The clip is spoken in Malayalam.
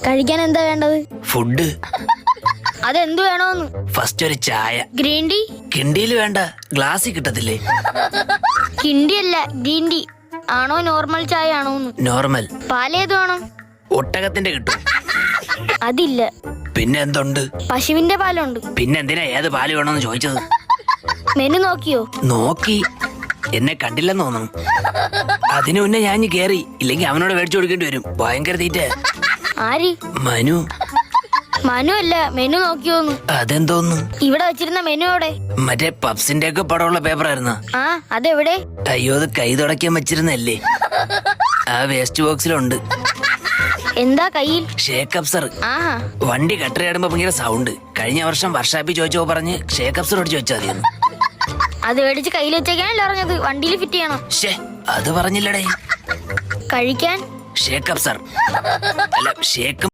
കഴിക്കാൻ എന്താ വേണ്ടത്? ഫുഡ്. അതെന്ത് വേണോന്ന്? ഫസ്റ്റ് ഒരു ചായ. Green tea? കിണ്ടിയിൽ വേണ്ട, ഗ്ലാസ്സിൽ കിട്ടത്തില്ലേ? കിണ്ടി അല്ല, ഗ്രീൻ ടീ. ആണോ നോർമൽ ചായ ആണോന്ന്? നോർമൽ. പാലേത് വേണം? ഒട്ടകത്തിന്റെ കിട്ടും. അതില്ല. പിന്നെ എന്തുണ്ട്? പശുവിന്റെ പാലുണ്ട്. പിന്നെ എന്തിനാ ഏത് പാല് വേണമെന്ന് ചോദിച്ചത്? മെനു നോക്കിയോ? നോക്കി. എന്നെ കണ്ടില്ലെന്ന് തോന്നുന്നു. അതിനു മുന്നേ ഞാൻ കേറി, ഇല്ലെങ്കിൽ അവനോട് മേടിച്ചു കൊടുക്കേണ്ടി വരും. ഭയങ്കര തീറ്റ. ആര്? മനു. മനു അല്ല, മെനു നോക്കിയോന്ന്. അതെന്തോന്നു? ഇവിടെ വെച്ചിരുന്ന മെനു എവിടെ? മറ്റേ പപ്സിന്റെ ഒക്കെ പടമുള്ള പേപ്പർ ആയിരുന്ന. ആ, അതെവിടെ? അയ്യോ, അത് കൈ തുടയ്ക്കാൻ വെച്ചിരുന്നല്ലേ. ആ വേസ്റ്റ് ബോക്സിലുണ്ട്. എന്താ കയ്യിൽ? ഷേക്ക് അപ്സർ. ആഹാ. വണ്ടി കട്ടറിയാടുമ്പോ ഭയങ്കര സൗണ്ട്. കഴിഞ്ഞ വർഷം വർഷാപ്പി ചോദിച്ചോ പറഞ്ഞ് ഷേക്ക് അപ്സർ അടിച്ചു വെച്ചാൽ മതിയെന്ന്. അത് മേടിച്ച് കയ്യിൽ വെച്ചേക്കാനല്ലേ പറഞ്ഞത്? വണ്ടിയിൽ ഫിറ്റ് ചെയ്യണം. അത് പറഞ്ഞില്ലടേ. കഴിക്കാൻ ഷേക്ക് അപ്സർ അല്ല, ഷേക്ക്